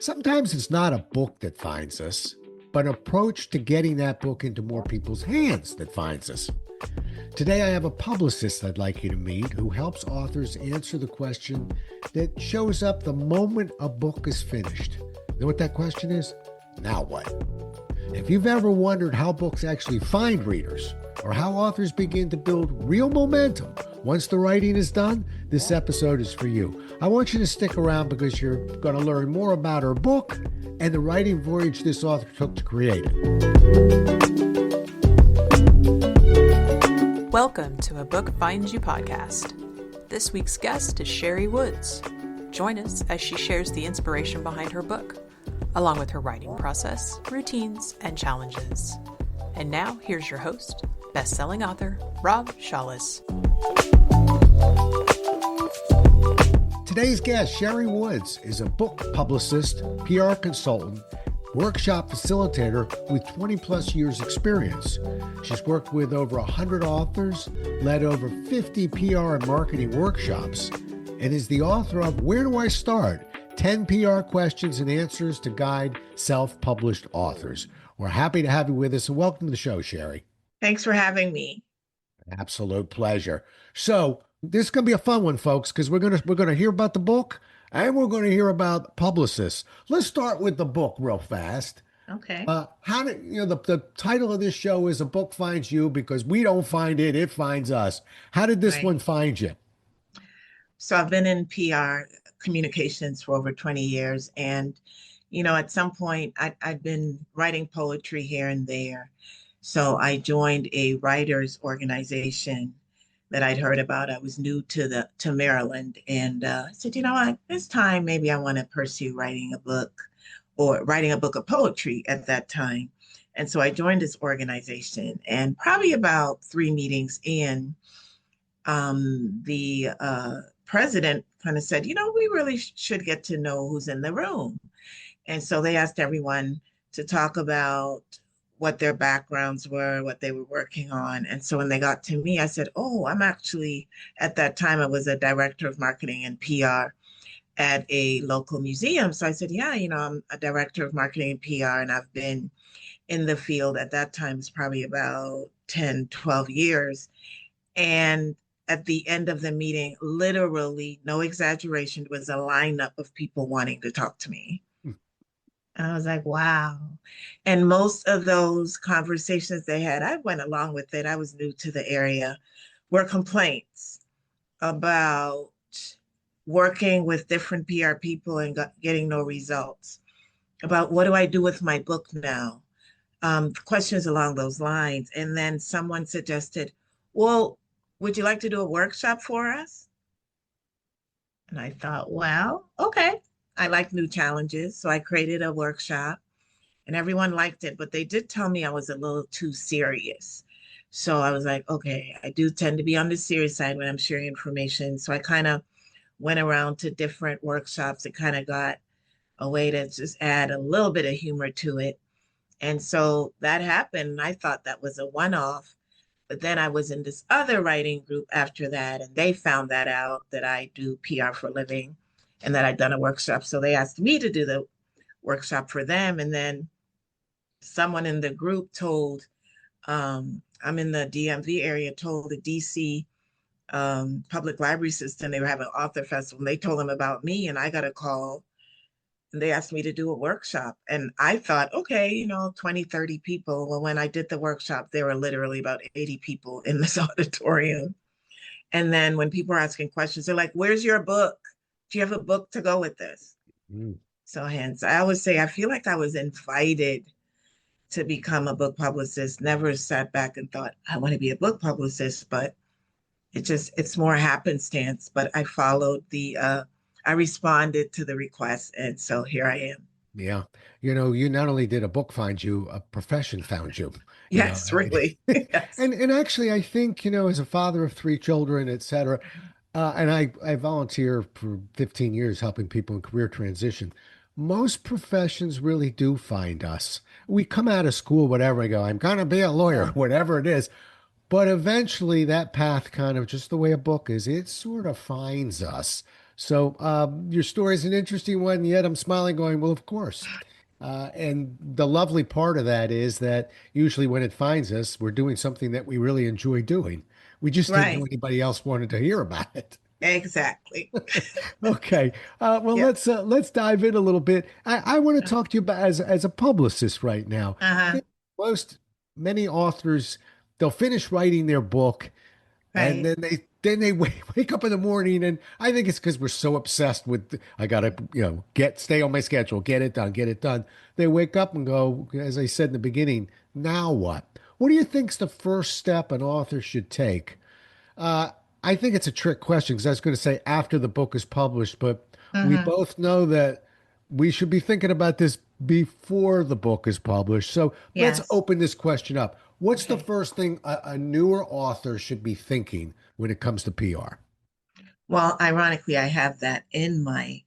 Sometimes it's not a book that finds us, but an approach to getting that book into more people's hands that finds us. Today, I have a publicist I'd like you to meet who helps authors answer the question that shows up the moment a book is finished. You know what that question is? Now what? If you've ever wondered how books actually find readers, or how authors begin to build real momentum once the writing is done, this episode is for you. I want you to stick around because you're going to learn more about her book and the writing voyage this author took to create it. Welcome to A Book Finds You podcast. This week's guest is Cherrie Woods. Join us as she shares the inspiration behind her book, along with her writing process, routines, and challenges. And now, here's your host, best-selling author, Rob Shawless. Today's guest, Cherrie Woods, is a book publicist, PR consultant, workshop facilitator with 20-plus years experience. She's worked with over 100 authors, led over 50 PR and marketing workshops, and is the author of Where Do I Start? 10 PR questions and answers to guide self-published authors. We're happy to have you with us, and welcome to the show, Cherrie. Thanks for having me. Absolute pleasure. So this is going to be a fun one, folks, because we're going to hear about the book and we're going to hear about publicists. Let's start with the book real fast. Okay. The title of this show is A Book Finds You because we don't find it, it finds us. How did this one find you? So I've been in PR communications for over 20 years. And, at some point I'd been writing poetry here and there. So I joined a writers organization that I'd heard about. I was new to Maryland, and I said, you know what, this time maybe I want to pursue writing a book of poetry at that time. And so I joined this organization, and probably about 3 meetings in, the president kind of said, we really should get to know who's in the room. And so they asked everyone to talk about what their backgrounds were, what they were working on. And so when they got to me, I said, I'm actually, at that time, I was a director of marketing and PR at a local museum. So I said, I'm a director of marketing and PR, and I've been in the field at that time, it's probably about 10, 12 years. And at the end of the meeting, literally, no exaggeration, was a lineup of people wanting to talk to me. And I was like, wow. And most of those conversations they had, I went along with it. I was new to the area, were complaints about working with different PR people and getting no results, about what do I do with my book now? Questions along those lines. And then someone suggested, well, would you like to do a workshop for us? And I thought, well, okay. I like new challenges. So I created a workshop and everyone liked it, but they did tell me I was a little too serious. So I was like, okay, I do tend to be on the serious side when I'm sharing information. So I kind of went around to different workshops and kind of got a way to just add a little bit of humor to it. And so that happened. I thought that was a one-off, but then I was in this other writing group after that, and they found that out that I do PR for a living and that I'd done a workshop. So they asked me to do the workshop for them. And then someone in the group told, I'm in the DMV area, told the DC public library system, they were having an author festival, and they told them about me, and I got a call and they asked me to do a workshop. And I thought, okay, 20, 30 people. Well, when I did the workshop, there were literally about 80 people in this auditorium. And then when people are asking questions, they're like, where's your book? Do you have a book to go with this? So hence, I always say, I feel like I was invited to become a book publicist, never sat back and thought, I want to be a book publicist, but it's more happenstance. But I followed I responded to the request. And so here I am. Yeah. You not only did a book find you, a profession found you. Yes, really. Yes. And actually, I think, as a father of 3 children, et cetera, and I volunteer for 15 years helping people in career transition. Most professions really do find us. We come out of school, whatever, I go, I'm going to be a lawyer, whatever it is. But eventually that path kind of, just the way a book is, it sort of finds us. So your story is an interesting one, yet I'm smiling, going, well, of course. And the lovely part of that is that usually when it finds us, we're doing something that we really enjoy doing. We just didn't know Right. anybody else wanted to hear about it. Exactly. Okay. Well, Yeah. let's dive in a little bit. I want to talk to you about as a publicist right now. I Uh-huh. think most many authors they'll finish writing their book and Right. then they wake up in the morning, and I think it's because we're so obsessed with I gotta get stay on my schedule, get it done. They wake up and go, as I said in the beginning, now what? What do you think's the first step an author should take? Uh, I think it's a trick question because I was going to say after the book is published, but we Mm-hmm. both know that we should be thinking about this before the book is published. So let's Yes. open this question up. What's the Okay. first thing a newer author should be thinking when it comes to PR? Well, ironically, I have that in my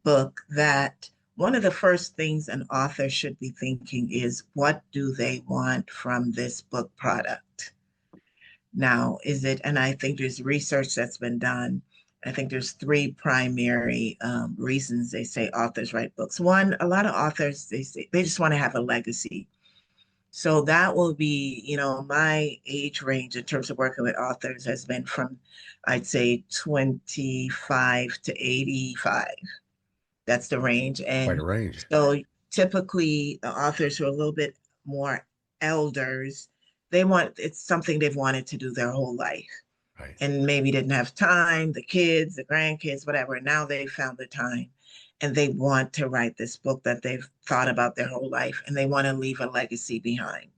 book that one of the first things an author should be thinking is what do they want from this book product? Now, is it, and I think there's research that's been done. I think there's three primary reasons they say authors write books. One, a lot of authors, they say they just want to have a legacy. So that will be, my age range in terms of working with authors has been from, I'd say, 25 to 85. That's the range. Quite a And range. so typically the authors who are a little bit more elders, they want it's something they've wanted to do their whole life Right. and maybe didn't have time, the kids, the grandkids, whatever. Now they found the time and they want to write this book that they've thought about their whole life and they want to leave a legacy behind.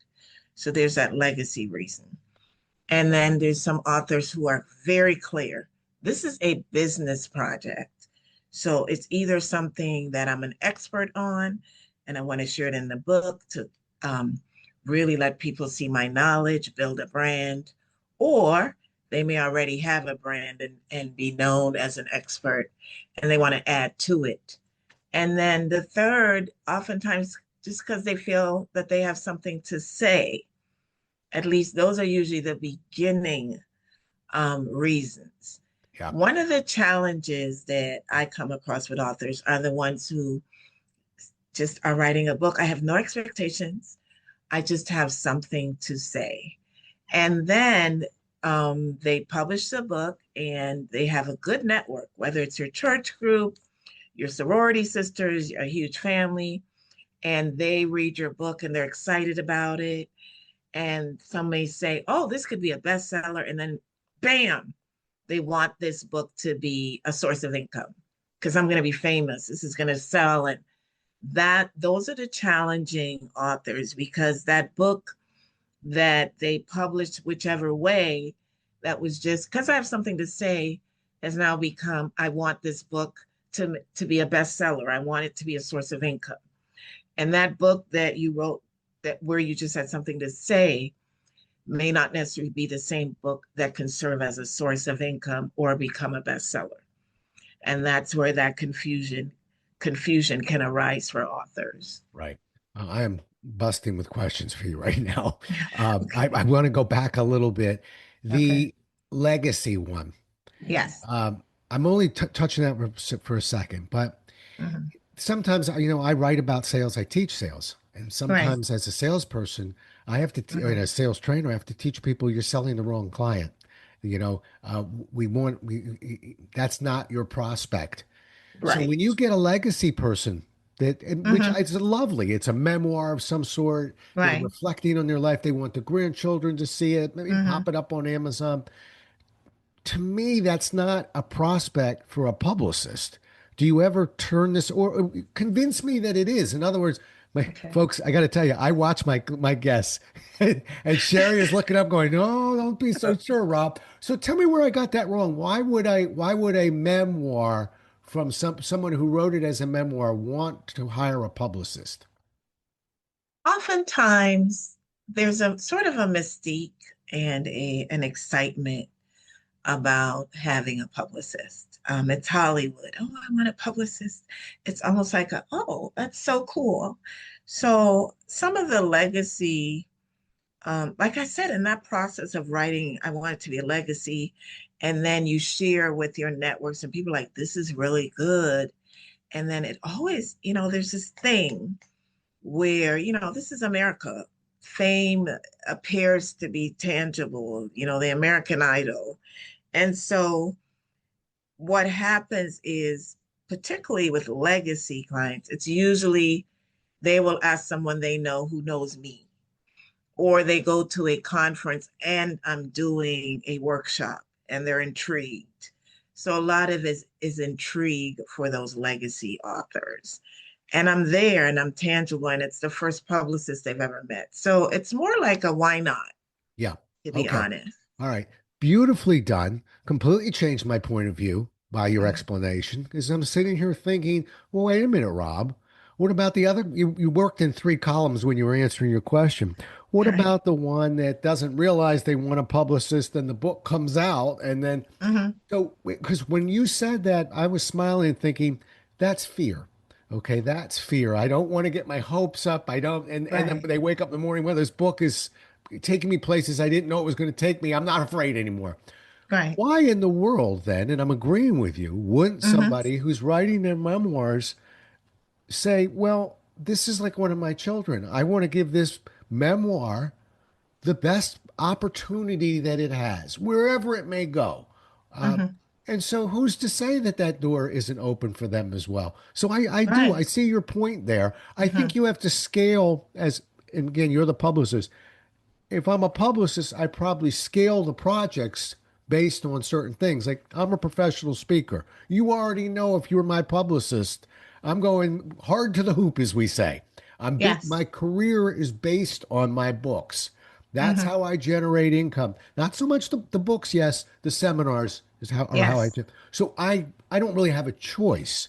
So there's that legacy reason. And then there's some authors who are very clear. This is a business project. So it's either something that I'm an expert on and I want to share it in the book to um, really let people see my knowledge, build a brand, or they may already have a brand and be known as an expert and they want to add to it. And then the third, oftentimes, just because they feel that they have something to say, at least those are usually the beginning reasons. Yeah. One of the challenges that I come across with authors are the ones who just are writing a book. I have no expectations. I just have something to say. And then they publish the book and they have a good network, whether it's your church group, your sorority sisters, a huge family, and they read your book and they're excited about it. And some may say, oh, this could be a bestseller. And then bam, they want this book to be a source of income because I'm going to be famous. This is going to sell. And those are the challenging authors because that book that they published, whichever way, that was just because I have something to say, has now become, I want this book to be a bestseller. I want it to be a source of income. And that book that you wrote that where you just had something to say may not necessarily be the same book that can serve as a source of income or become a bestseller. And that's where that confusion can arise for authors. Right. I am busting with questions for you right now. Okay. I want to go back a little bit. Okay. The legacy one. Yes. I'm only touching that for a second, but Mhm. sometimes, I write about sales, I teach sales. And Right. sometimes as a salesperson, I have to, or Mhm. a sales trainer, I have to teach people you're selling the wrong client. That's not your prospect. So when you Right. get a legacy person which Mhm. is lovely, it's a memoir of some sort, they're Right. reflecting on their life. They want the grandchildren to see it, maybe Mhm. pop it up on Amazon. To me, that's not a prospect for a publicist. Do you ever turn this or convince me that it is? In other words, my Okay. folks, I got to tell you, I watch my guests, and Cherrie is looking up, going, "No, don't be so sure, Rob." So tell me where I got that wrong. Why would a memoir from someone who wrote it as a memoir want to hire a publicist? Oftentimes there's a sort of a mystique and an excitement about having a publicist. It's Hollywood. Oh, I want a publicist. It's almost like oh, that's so cool. So some of the legacy, like I said, in that process of writing, I want it to be a legacy. And then you share with your networks and people are like, this is really good. And then it always, there's this thing where, this is America. Fame appears to be tangible, the American Idol. And so what happens is, particularly with legacy clients, it's usually they will ask someone they know who knows me, or they go to a conference and I'm doing a workshop and they're intrigued. So a lot of it is intrigue for those legacy authors. And I'm there and I'm tangible and it's the first publicist they've ever met. So it's more like a why not, Yeah. to be Okay. honest. All right. Beautifully done. Completely changed my point of view by your explanation. Because I'm sitting here thinking, well, wait a minute, Rob. What about the other? You worked in three columns when you were answering your question. What Right. about the one that doesn't realize they want a publicist and the book comes out and then Mm-hmm. so, because when you said that, I was smiling and thinking, that's fear. Okay, that's fear. I don't want to get my hopes up. I don't, and then Right. they wake up in the morning, well, this book is taking me places I didn't know it was going to take me. I'm not afraid anymore. Right. Why in the world then, and I'm agreeing with you, wouldn't Mm-hmm. somebody who's writing their memoirs say, well, this is like one of my children. I want to give this memoir the best opportunity that it has, wherever it may go. Uh, Mm-hmm. and so, who's to say that that door isn't open for them as well? So, I Right. see your point there. I Mm-hmm. think you have to scale as, and again, you're the publicist. If I'm a publicist, I probably scale the projects based on certain things. Like I'm a professional speaker. You already know if you're my publicist, I'm going hard to the hoop, as we say. I'm big. Yes. My career is based on my books. That's Mm-hmm. how I generate income. Not so much the books, yes, the seminars is how or how I Yes. do. So I don't really have a choice.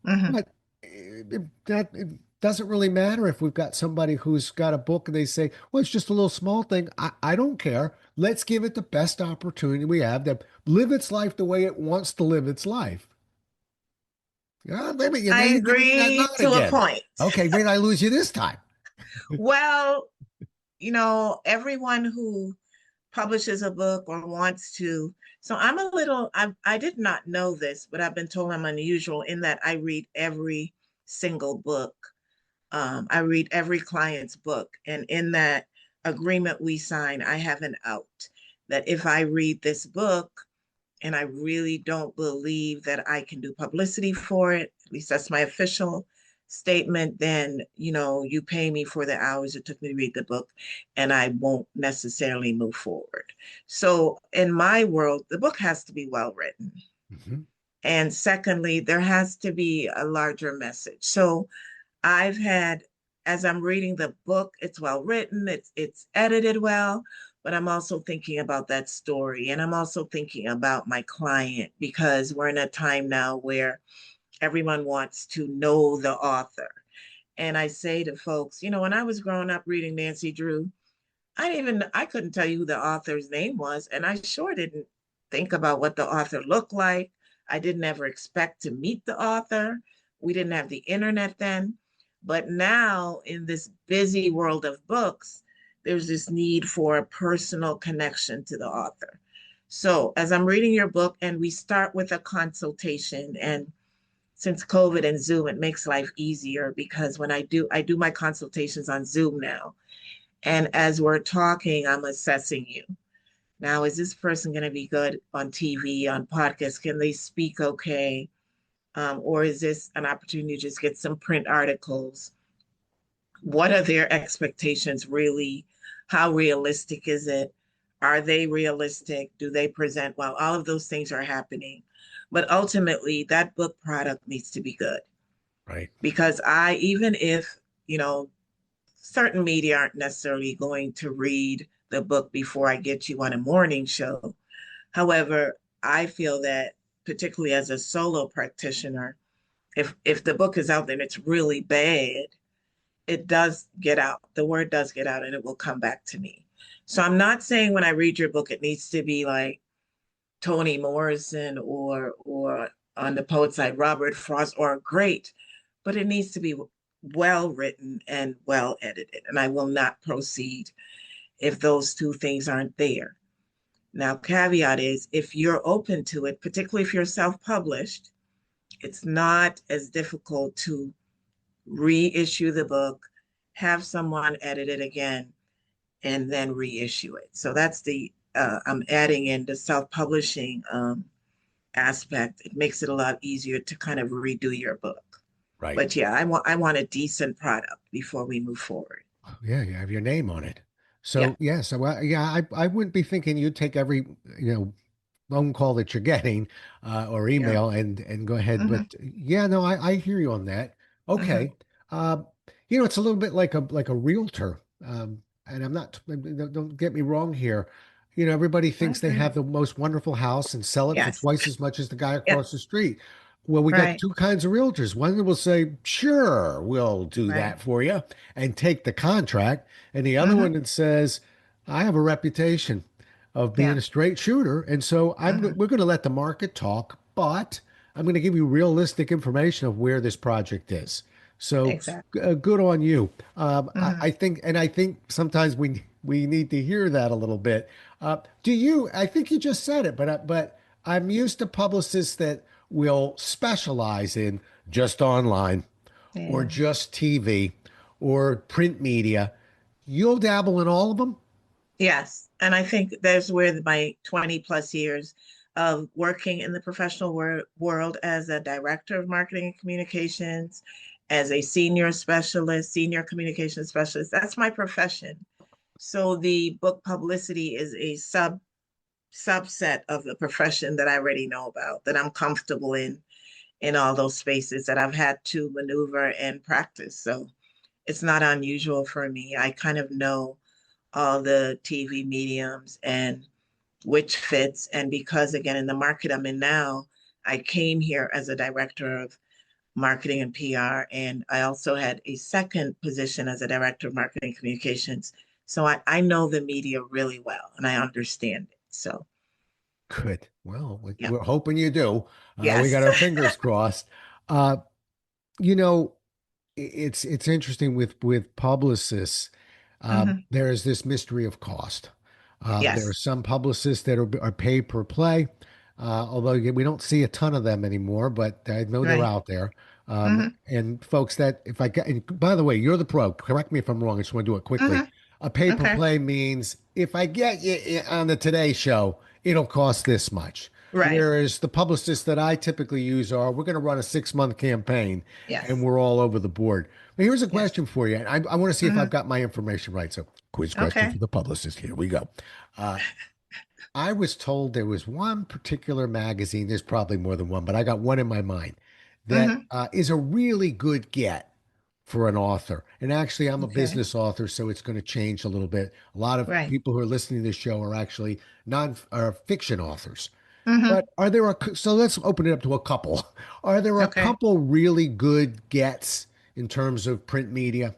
Mm-hmm. But it doesn't really matter if we've got somebody who's got a book and they say, well, it's just a little small thing. I don't care. Let's give it the best opportunity we have to live its life the way it wants to live its life. Yeah, maybe now I you're giving me that agree nod to a again. point. Okay, maybe I lose you this time. Well, everyone who publishes a book or wants to. So I'm a little, I did not know this, but I've been told I'm unusual in that I read every single book. I read every client's book. And in that agreement we sign, I have an out that if I read this book and I really don't believe that I can do publicity for it, at least that's my official statement, then, you pay me for the hours it took me to read the book and I won't necessarily move forward. So in my world, the book has to be well written. Mhm. And secondly, there has to be a larger message. So I've had, as I'm reading the book, it's well written, it's edited well, but I'm also thinking about that story. And I'm also thinking about my client because we're in a time now where everyone wants to know the author. And I say to folks, when I was growing up reading Nancy Drew, I couldn't tell you who the author's name was. And I sure didn't think about what the author looked like. I didn't ever expect to meet the author. We didn't have the internet then. But now, in this busy world of books, there's this need for a personal connection to the author. So, as I'm reading your book, and we start with a consultation, and since COVID and Zoom, it makes life easier because when I do my consultations on Zoom now. And as we're talking, I'm assessing you. Now, is this person going to be good on TV, on podcasts? Can they speak okay? Or is this an opportunity to just get some print articles? What are their expectations really? How realistic is it? Are they realistic? Do they present well? All of those things are happening. But ultimately, that book product needs to be good Right. because even if, you know, certain media aren't necessarily going to read the book before I get you on a morning show. However, I feel that particularly as a solo practitioner, if the book is out there and it's really bad, it does get out. The word does get out and it will come back to me. So I'm not saying when I read your book it needs to be like Toni Morrison or on the poet side Robert Frost or great, but it needs to be well written and well edited. And I will not proceed if those two things aren't there. Now, caveat is if you're open to it, particularly if you're self-published, it's not as difficult to reissue the book, have someone edit it again, and then reissue it. So that's I'm adding in the self-publishing aspect. It makes it a lot easier to kind of redo your book. Right. But yeah, I want a decent product before we move forward. Yeah, you have your name on it. Yeah, So yeah, yeah, I wouldn't be thinking you'd take every, phone call that you're getting or yeah. email and go ahead. Hmm. But yeah, no, I hear you on that. Hmm. Okay. Uh, it's a little bit like a realtor. And I'm not, don't get me wrong here. Everybody I thinks they agree. have the most wonderful house and sell it for Yes. twice as much as the guy Yep. across the street. Well, we got Right. two kinds of realtors. One will say, sure, we'll do Right. that for you and take the contract. And the other Hmm. one that says, I have a reputation of being Yeah. a straight shooter. And so Hmm. we're going to let the market talk, but I'm going to give you realistic information of where this project is. So Exactly. good on you. Hmm. I think sometimes we need to hear that a little bit. I think you just said it, but I'm used to publicists that will specialize in just online or Yeah. just TV or print media. You'll dabble in all of them? Yes. And I think there's where my 20 plus years of working in the professional world as a director of marketing and communications, as a senior specialist, senior communication specialist, that's my profession. So the book publicity is a subset of the profession that I already know about, that I'm comfortable in all those spaces that I've had to maneuver and practice. So it's not unusual for me. I kind of know all the TV mediums and which fits. And because, again, in the market I'm in now, I came here as a director of marketing and PR. And I also had a second position as a director of marketing communications. So I know the media really well and I understand it. So, Good. Well, yeah. we're hoping you do. We Yes. got our fingers crossed. Uh, you know, it's interesting with publicists. Hmm. There is this mystery of cost. There are Yes. some publicists that are paid per play, although we don't see a ton of them anymore, but I know they're Right. out there. Hmm. And folks that if I get, and by the way, you're the pro. Correct me if I'm wrong. I just want to do it quickly. Hmm. A pay per Okay. play means if I get you on the Today Show, it'll cost this much. Right. Whereas the publicists that I typically use are, we're going to run a 6 month campaign and Yes. we're all over the board. But here's a Yes. question for you. I want to see if I've Hmm. got my information right. So, quiz question Okay. for the publicist. Here we go. Uh, I was told there was one particular magazine, there's probably more than one, but I got one in my mind that Hmm. is a really good get for an author. And actually, I'm a Okay. business author, so it's going to change a little bit. A lot of Right. people who are listening to this show are actually non are fiction authors. Hmm. But are there so let's open it up to a couple. Are there a Okay. couple really good gets in terms of print media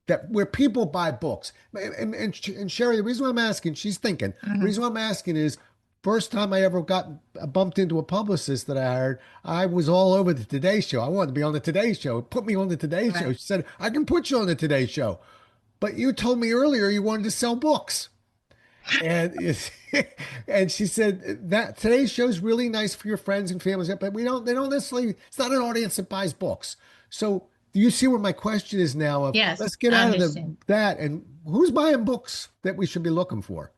that where people buy books? And Cherrie, the reason why I'm asking, she's thinking, the Hmm. reason why I'm asking is first time I ever got bumped into a publicist that I hired, I was all over the Today Show. I wanted to be on the Today Show. Put me on the Today Show. Right. She said, I can put you on the Today Show. But you told me earlier you wanted to sell books. And and she said that today's show is really nice for your friends and families, but they don't necessarily, it's not an audience that buys books. So do you see where my question is now of Yes, let's get I out of understand. that and who's buying books that we should be looking for?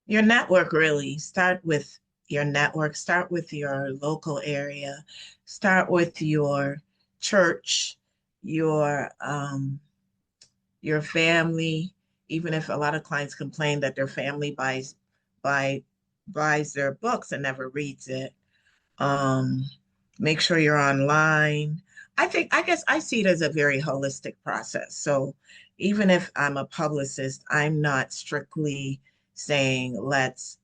Your network really. Start with your network, start with your local area, start with your church, your your family, even if a lot of clients complain that their family buy buys their books and never reads it. Um, make sure you're online. I guess I see it as a very holistic process. So even if I'm a publicist, I'm not strictly saying let's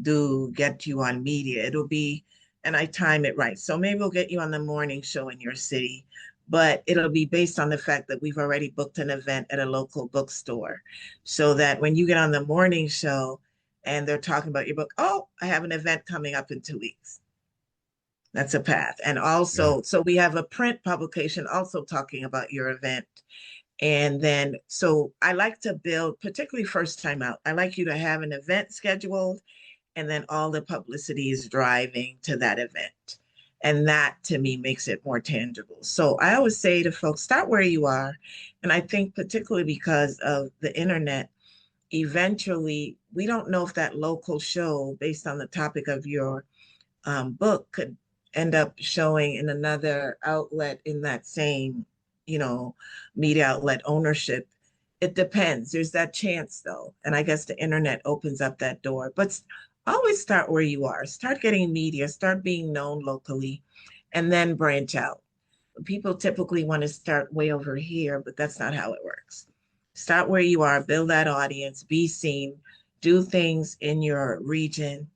do get you on media. It'll be, and I time it right. So maybe we'll get you on the morning show in your city, but it'll be based on the fact that we've already booked an event at a local bookstore. So that when you get on the morning show and they're talking about your book, oh, I have an event coming up in 2 weeks. That's a path. And Yeah. also, so we have a print publication also talking about your event. And then, so I like to build, particularly first time out, I like you to have an event scheduled, and then all the publicity is driving to that event. And that to me makes it more tangible. So I always say to folks, start where you are. And I think particularly because of the internet, eventually we don't know if that local show based on the topic of your book could end up showing in another outlet in that same, you know, media outlet ownership. It depends. There's that chance though. And I guess the internet opens up that door. But always start where you are. Start getting media, start being known locally, and then branch out. People typically want to start way over here, but that's not how it works. Start where you are, build that audience, be seen, do things in your region,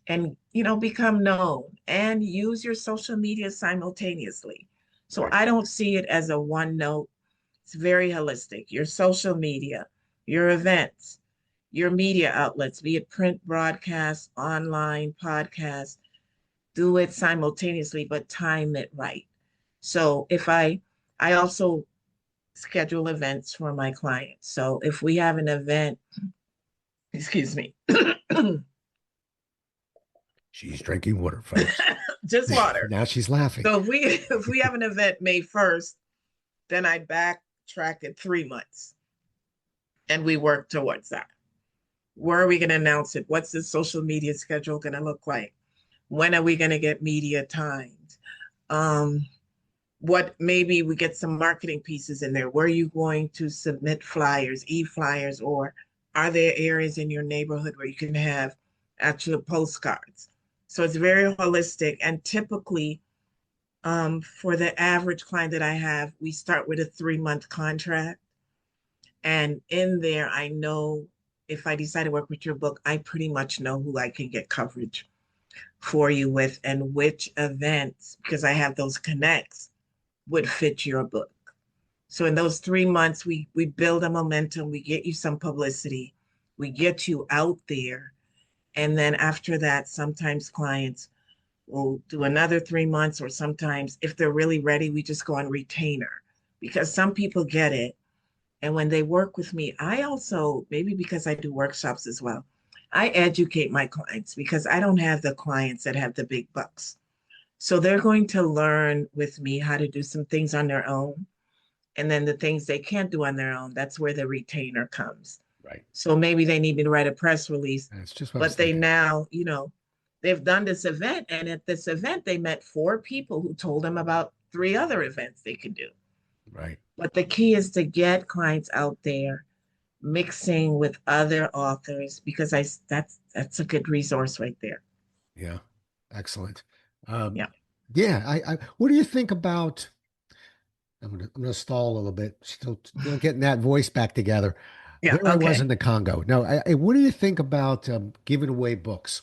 and become known, and use your social media simultaneously. So I don't see it as a one note. It's very holistic. Your social media, your events, your media outlets, be it print, broadcast, online, podcast, do it simultaneously, but time it right. So if I also schedule events for my clients. So if we have an event, excuse me, She's drinking water, folks. just water. Now she's laughing. So if we have an event May 1st, then I backtrack it 3 months and we work towards that. Where are we going to announce it? What's the social media schedule going to look like? When are we going to get media timed? What maybe we get some marketing pieces in there. Where are you going to submit flyers, e-flyers, or are there areas in your neighborhood where you can have actual postcards? So it's very holistic. And typically, for the average client that I have, we start with a 3-month contract. And in there, I know if I decide to work with your book, I pretty much know who I can get coverage for you with and which events, because I have those connects, would fit your book. So in those 3 months, we build a momentum, we get you some publicity, we get you out there. And then after that, sometimes clients will do another 3 months, or sometimes if they're really ready, we just go on retainer, because some people get it. And when they work with me, I also, maybe because I do workshops as well, I educate my clients because I don't have the clients that have the big bucks. So they're going to learn with me how to do some things on their own. And then the things they can't do on their own, that's where the retainer comes. Right. So maybe they need me to write a press release, That's just what but they now, they've done this event. And at this event, they met 4 people who told them about 3 other events they could do. Right. But the key is to get clients out there mixing with other authors, because that's a good resource right there. Yeah. Excellent. Yeah. Yeah. I what do you think about, I'm gonna stall a little bit, still getting that voice back together. Yeah. There I was Okay. in the Congo. No, what do you think about giving away books?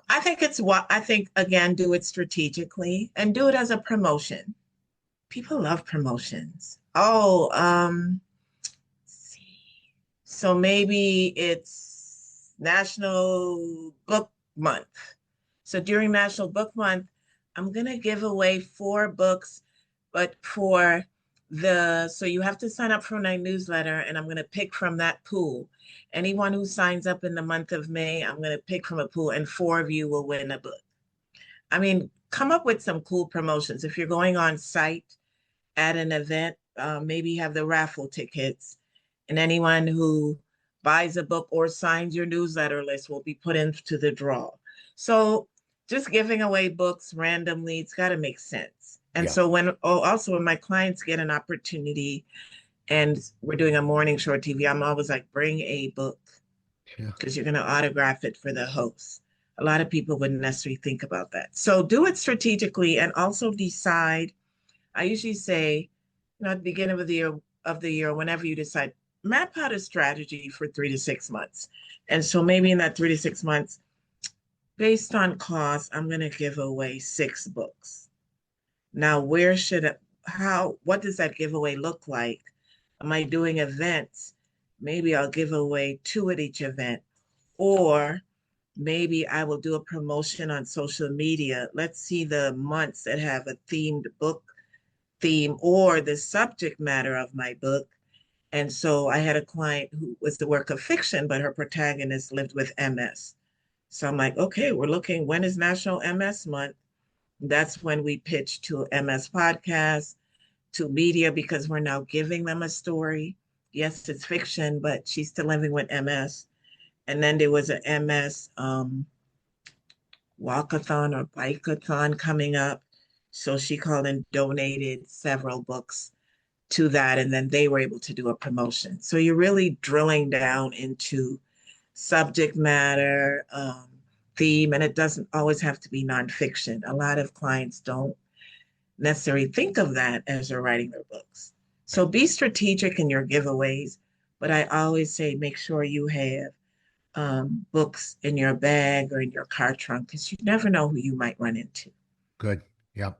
I think again, do it strategically and do it as a promotion. People love promotions. Oh, let's see. So maybe it's National Book Month. So during National Book Month, I'm gonna give away 4 books, but so you have to sign up for my newsletter, and I'm gonna pick from that pool. Anyone who signs up in the month of May, I'm gonna pick from a pool, and 4 of you will win a book. I mean, come up with some cool promotions. If you're going on site at an event, maybe have the raffle tickets, and anyone who buys a book or signs your newsletter list will be put into the draw. So just giving away books randomly, it's got to make sense. And Yeah. so when my clients get an opportunity and we're doing a morning show TV, I'm always like, bring a book, Yeah. because you're going to autograph it for the host. A lot of people wouldn't necessarily think about that. So do it strategically, and also decide. I usually say, at the beginning of the year, whenever you decide, map out a strategy for 3 to 6 months. And so maybe in that 3 to 6 months, based on cost, I'm going to give away 6 books. Now, what does that giveaway look like? Am I doing events? Maybe I'll give away 2 at each event, or maybe I will do a promotion on social media. Let's see the months that have a themed book theme or the subject matter of my book. And so I had a client who was the work of fiction, but her protagonist lived with MS. So I'm like, okay, we're looking, when is National MS Month? That's when we pitched to MS Podcast, to media, because we're now giving them a story. Yes, it's fiction, but she's still living with MS. And then there was an MS walkathon or bikeathon coming up. So she called and donated several books to that. And then they were able to do a promotion. So you're really drilling down into subject matter, theme, and it doesn't always have to be nonfiction. A lot of clients don't necessarily think of that as they're writing their books. So be strategic in your giveaways, but I always say make sure you have books in your bag or in your car trunk, because you never know who you might run into. Good. Yep.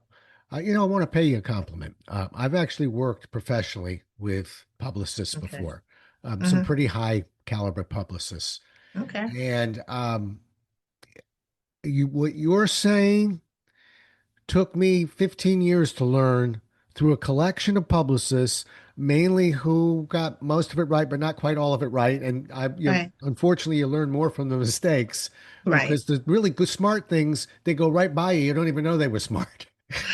I want to pay you a compliment. I've actually worked professionally with publicists Okay. before, some pretty high caliber publicists. Okay. And what you're saying took me 15 years to learn through a collection of publicists, mainly who got most of it right, but not quite all of it right. And Right. unfortunately, you learn more from the mistakes Right. because the really good, smart things, they go right by you. You don't even know they were smart.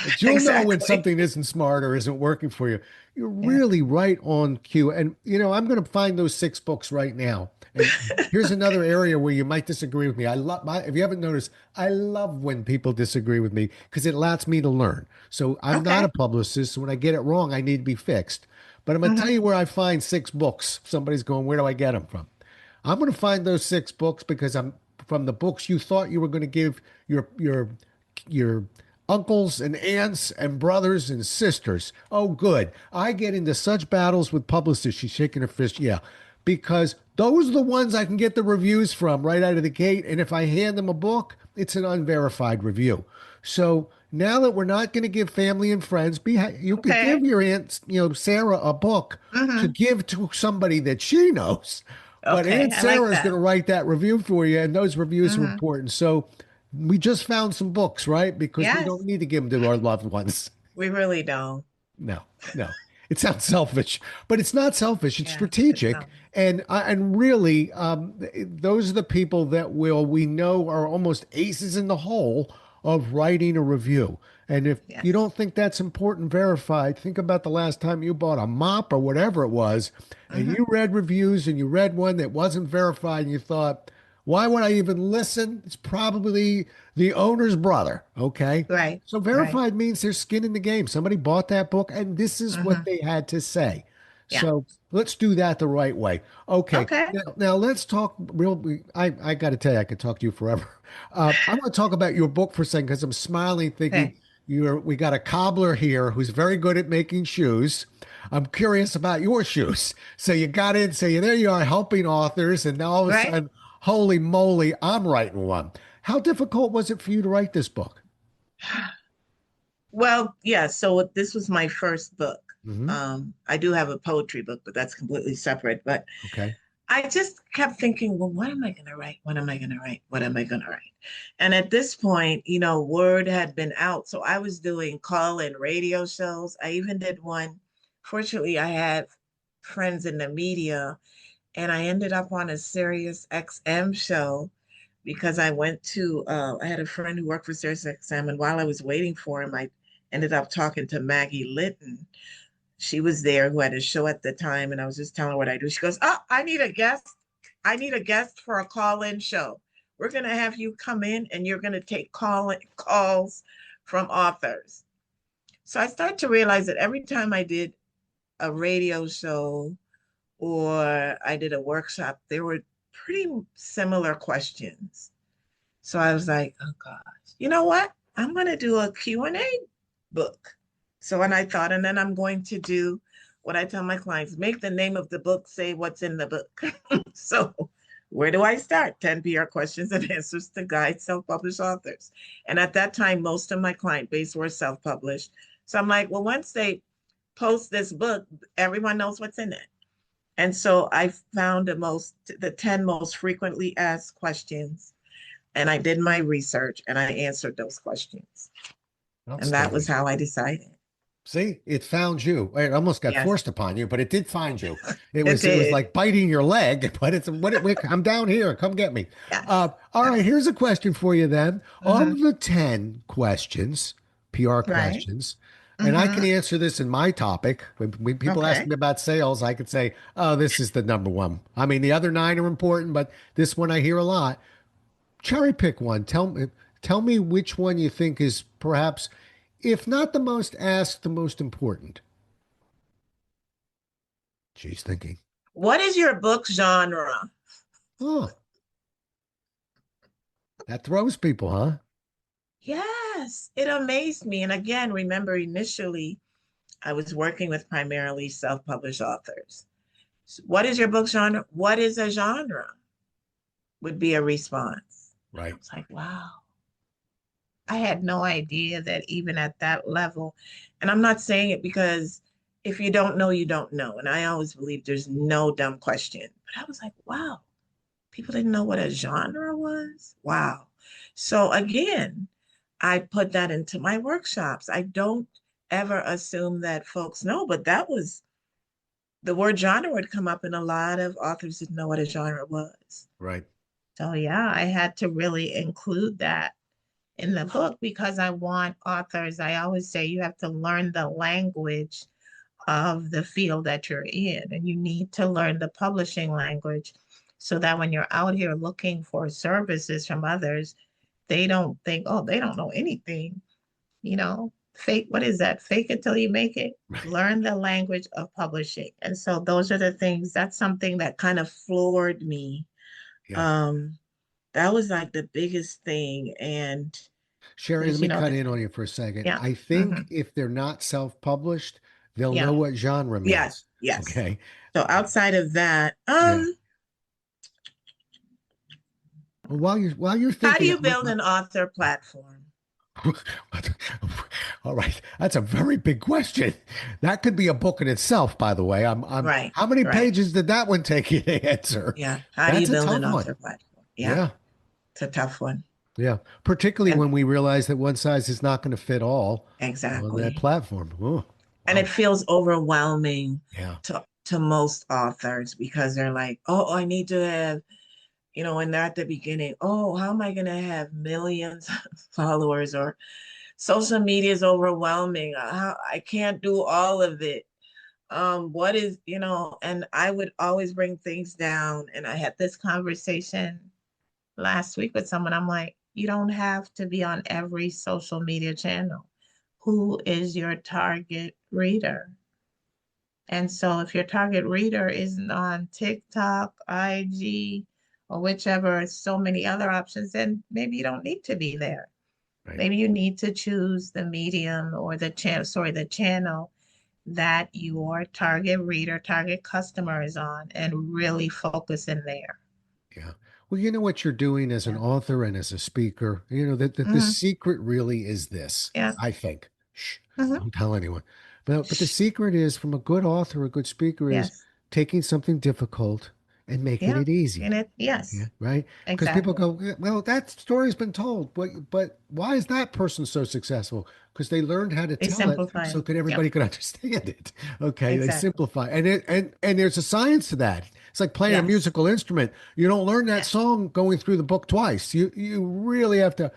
But you'll know when Exactly. something isn't smart or isn't working for you. You're Yeah. really right on cue. And, I'm going to find those 6 books right now. And here's another area where you might disagree with me. If you haven't noticed, I love when people disagree with me because it allows me to learn. So I'm not Okay. a publicist. So when I get it wrong, I need to be fixed. But I'm going to tell you where I find 6 books. Somebody's going, where do I get them from? I'm going to find those 6 books because I'm from the books you thought you were going to give your uncles and aunts and brothers and sisters. Oh, good. I get into such battles with publicists. She's shaking her fist. Yeah, because those are the ones I can get the reviews from right out of the gate. And if I hand them a book, it's an unverified review. So now that we're not going to give family and friends, you could Okay. give your aunt, Sarah, a book to give to somebody that she knows. But Okay. Aunt I like Sarah's that. going to write that review for you, and those reviews are important. So we just found some books, right? Because we Yes. don't need to give them to our loved ones. We really don't. No, no. It sounds selfish, but it's not selfish. It's Yeah. strategic, and really, those are the people that we know are almost aces in the hole of writing a review. And if Yes. you don't think that's important, verified, think about the last time you bought a mop or whatever it was, and you read reviews and you read one that wasn't verified, and you thought, why would I even listen? It's probably the owner's brother. Okay. Right. So Right. verified means there's skin in the game. Somebody bought that book and this is what they had to say. Yeah. So let's do that the right way. Okay. Okay. Now let's talk I got to tell you, I could talk to you forever. I want to talk about your book for a second because I'm smiling thinking Okay. we got a cobbler here who's very good at making shoes. I'm curious about your shoes. So you got in, so there you are helping authors, and now all of a Right. sudden, holy moly, I'm writing one. How difficult was it for you to write this book? Well, yeah, so this was my first book. Hmm. I do have a poetry book, but that's completely separate. But Okay. I just kept thinking, well, what am I going to write? What am I going to write? What am I going to write? And at this point, word had been out. So I was doing call-in radio shows. I even did one. Fortunately, I had friends in the media, and I ended up on a Sirius XM show because I had a friend who worked for Sirius XM, and while I was waiting for him, I ended up talking to Maggie Litton. She was there who had a show at the time, and I was just telling her what I do. She goes, "Oh, I need a guest. I need a guest for a call-in show. We're going to have you come in and you're going to take calls from authors." So I started to realize that every time I did a radio show or I did a workshop, there were pretty similar questions. So I was like, oh gosh, you know what? I'm going to do a Q&A book. So when I thought, and then I'm going to do what I tell my clients, make the name of the book say what's in the book. So where do I start? 10 PR questions and answers to guide self-published authors. And at that time, most of my client base were self-published. So I'm like, well, once they post this book, everyone knows what's in it. And so I found the 10 most frequently asked questions, and I did my research and I answered those questions. And that was how I decided. See, it found you. It almost got Yes, forced upon you, but it did find you. It it was did. like biting your leg, but I'm down here. Come get me. Yes, All right, yes. here's a question for you then. Hmm. Of the 10 questions, PR Right. questions, and I can Hmm. answer this in my topic. When people ask Okay. me about sales, I could say, "Oh, this is the number one." I mean, the other 9 are important, but this one I hear a lot. Cherry pick one. Tell me which one you think is perhaps, if not the most asked, the most important. She's thinking. What is your book genre? Oh, that throws people, huh? Yes, it amazed me. And again, remember initially I was working with primarily self-published authors. So what is your book genre? What is a genre? Would be a response. And I Right. was like, wow, I had no idea that even at that level, and I'm not saying it because if you don't know, you don't know. And I always believe there's no dumb question. But I was like, wow, people didn't know what a genre was. Wow. So again, I put that into my workshops. I don't ever assume that folks know, but that was the word genre would come up, and a lot of authors didn't know what a genre was. Right. So yeah, I had to really include that in the book because I want authors, I always say you have to learn the language of the field that you're in, and you need to learn the publishing language so that when you're out here looking for services from others, they don't think, oh, they don't know anything, fake, what is that? Fake it till you make it. Learn the language of publishing. And so those are the things, that's something that kind of floored me. Yeah. Um, that was like the biggest thing. And Sherry, let because, me cut in on you for a second. yeah. I Hmm. think if they're not self-published, they'll know Yeah. what genre Yes. means. Yes. Okay. So outside of that, Yeah. Well, while you're how do thinking, you build an author platform? all right, that's a very big question. That could be a book in itself, by the way. Right. How many Right. pages did that one take you to answer? Yeah. How do you That's a build an tough one. author platform? Yeah. Yeah. It's a tough one. Yeah, particularly And when we realize that one size is not going to fit all on that exactly. platform. Oh, And it wow. feels overwhelming Yeah, to most authors because they're like, oh, I need to have, when they're at the beginning, oh, how am I going to have millions of followers, or social media is overwhelming. I can't do all of it. What is, and I would always bring things down. And I had this conversation last week with someone. I'm like, you don't have to be on every social media channel. Who is your target reader? And so if your target reader isn't on TikTok, IG, or whichever, so many other options, then maybe you don't need to be there. right. Maybe you need to choose the medium or the channel that your target reader, target customer is on and really focus in there. Yeah. Well, you know what you're doing as an Yeah. author and as a speaker. You know that the Hmm. secret really is this. Yeah. I think. Shh, Hmm. don't tell anyone. But the secret is from a good author, a good speaker is Yes. taking something difficult and making Yeah. it easy. And it, Yeah, yes, right. Because people exactly. go, "Yeah, well, that story's been told, but why is that person so successful? Because they learned how to They tell it simplify so it. that Yep. everybody could understand it. Okay, they Exactly. simplify, and there's a science to that. It's like playing a Yes. musical instrument. You don't learn that Yes. song going through the book twice. You really have to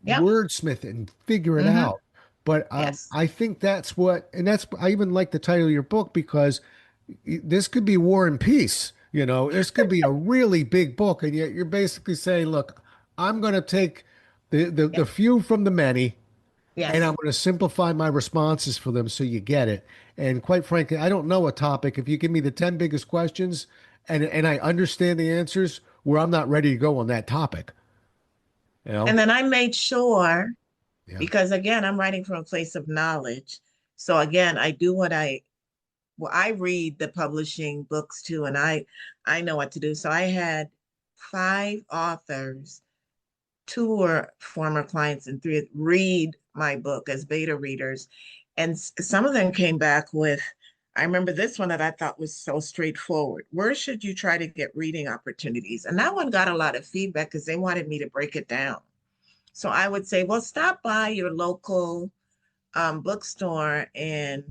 Yep. wordsmith it and figure it Hmm. out. But Yes. I think that's what, and that's I even like the title of your book because this could be War and Peace. This could be a really big book, and yet you're basically saying, look, I'm going to take the Yep. few from the many, and I'm Yes. going to simplify my responses for them so you get it. And quite frankly, I don't know a topic. If you give me the 10 biggest questions and I understand the answers, where I'm not ready to go on that topic. You know? And then I made sure, Yeah. because again, I'm writing from a place of knowledge. So again, I do well, I read the publishing books too, and I know what to do. So I had 5 authors, 2 were former clients, and 3 read my book as beta readers. And some of them came back with, I remember this one that I thought was so straightforward. Where should you try to get reading opportunities? And that one got a lot of feedback because they wanted me to break it down. So I would say, well, stop by your local bookstore and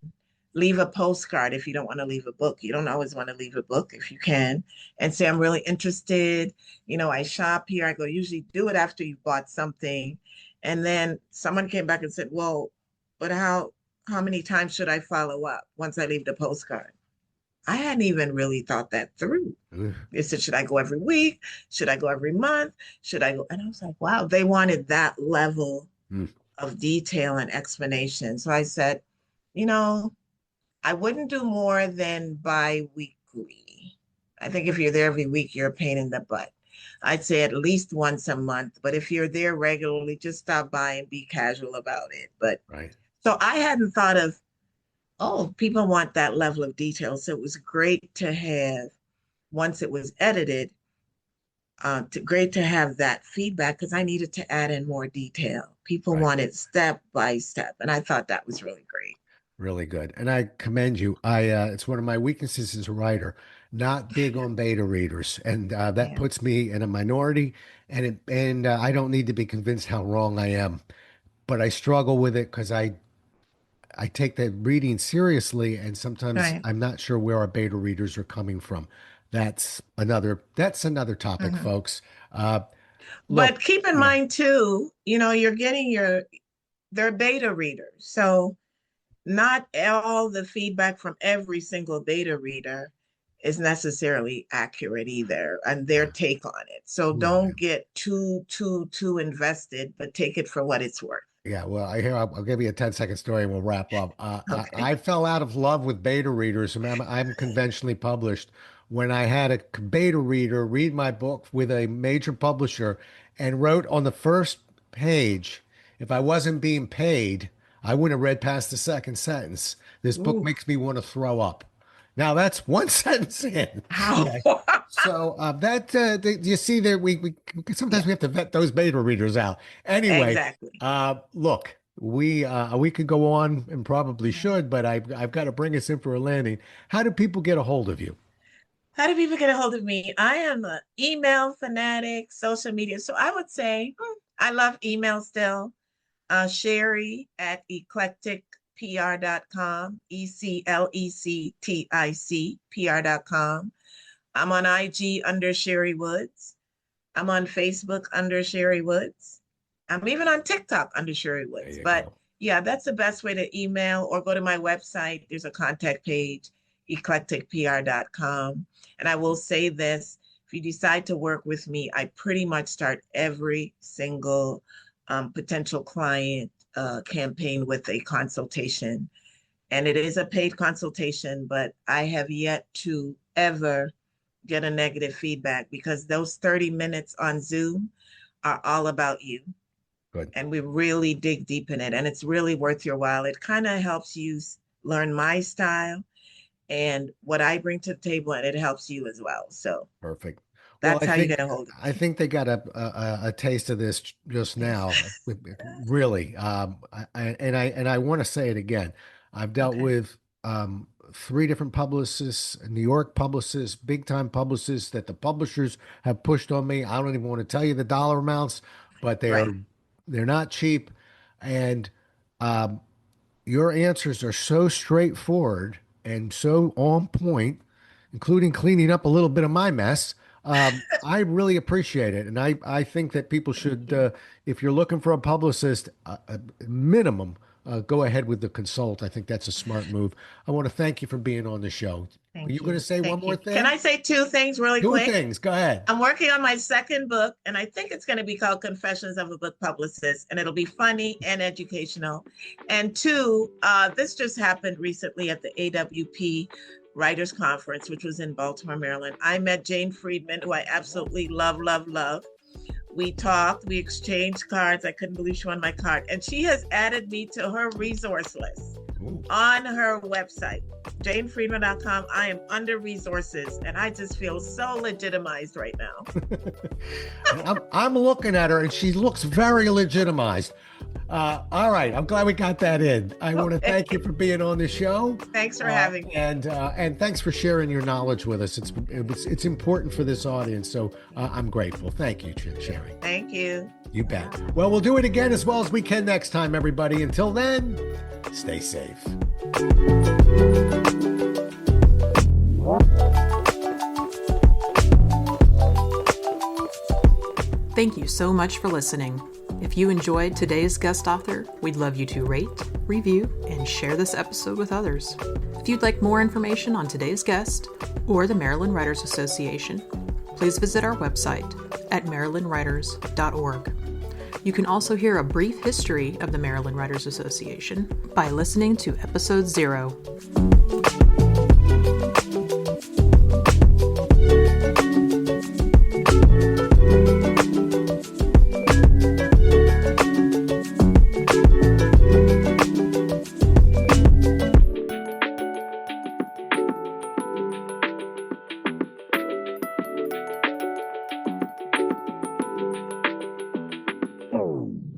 leave a postcard if you don't want to leave a book. You don't always want to leave a book if you can, and say, I'm really interested. I shop here. I go, usually do it after you bought something. And then someone came back and said, well, but how many times should I follow up once I leave the postcard? I hadn't even really thought that through. They said, should I go every week? Should I go every month? Should I go? And I was like, wow, they wanted that level of detail and explanation. So I said, I wouldn't do more than bi-weekly. I think if you're there every week, you're a pain in the butt. I'd say at least once a month. But if you're there regularly, just stop by and be casual about it. But right. So I hadn't thought of, people want that level of detail. So it was great to have, once it was edited, great to have that feedback because I needed to add in more detail. People wanted step by step. And I thought that was really great. Really good. And I commend you. It's one of my weaknesses as a writer, not big on beta readers. And that puts me in a minority, and I don't need to be convinced how wrong I am, but I struggle with it because I take the reading seriously, and sometimes I'm not sure where our beta readers are coming from. That's another topic, folks. But keep in mind too, you're getting they're beta readers. So not all the feedback from every single beta reader is necessarily accurate either, and their take on it. So don't get too invested, but take it for what it's worth. Yeah, well, I'll give you a 10-second story and we'll wrap up. I fell out of love with beta readers. I'm conventionally published when I had a beta reader read my book with a major publisher and wrote on the first page, if I wasn't being paid, I wouldn't have read past the second sentence. This book makes me want to throw up. Now that's one sentence in. Okay. So you see there, we sometimes we have to vet those beta readers out. Anyway, exactly. Look, we could go on and probably should, but I've got to bring us in for a landing. How do people get a hold of you? How do people get a hold of me? I am an email fanatic, social media. So I would say I love email still. Cherrie at eclecticpr.com, eclecticpr.com. I'm on IG under Cherrie Woods. I'm on Facebook under Cherrie Woods. I'm even on TikTok under Cherrie Woods. But yeah, that's the best way to email or go to my website. There's a contact page, eclecticpr.com. And I will say this, if you decide to work with me, I pretty much start every single potential client campaign with a consultation. And it is a paid consultation, but I have yet to ever get a negative feedback because those 30 minutes on Zoom are all about you. Good. And we really dig deep in it, and it's really worth your while. It kind of helps you learn my style and what I bring to the table, and it helps you as well. So perfect. That's how you get a hold of me. I think they got a taste of this just now, really. I want to say it again. I've dealt with 3 different publicists, New York publicists, big time publicists that the publishers have pushed on me. I don't even want to tell you the dollar amounts, but they're not cheap. And your answers are so straightforward and so on point, including cleaning up a little bit of my mess. I really appreciate it. And I think that people should, if you're looking for a publicist, minimum, go ahead with the consult. I think that's a smart move. I want to thank you for being on the show. Are you going to say one more thing? Can I say 2 things really quick? 2 things. Go ahead. I'm working on my second book, and I think it's going to be called Confessions of a Book Publicist, and it'll be funny and educational. And 2, this just happened recently at the AWP Writers Conference, which was in Baltimore, Maryland. I met Jane Friedman, who I absolutely love. We talked, we exchanged cards. I couldn't believe she won my card. And she has added me to her resource list on her website, janefriedman.com. I am under resources, and I just feel so legitimized right now. I'm looking at her, and she looks very legitimized. All right. I'm glad we got that in. I want to thank you for being on the show. Thanks for having me. And thanks for sharing your knowledge with us. It's important for this audience. So I'm grateful. Thank you, Cherrie. Thank you. You bet. Well, we'll do it again as well as we can next time, everybody. Until then, stay safe. Thank you so much for listening. If you enjoyed today's guest author, we'd love you to rate, review, and share this episode with others. If you'd like more information on today's guest or the Maryland Writers Association, please visit our website at marylandwriters.org. You can also hear a brief history of the Maryland Writers Association by listening to episode 0.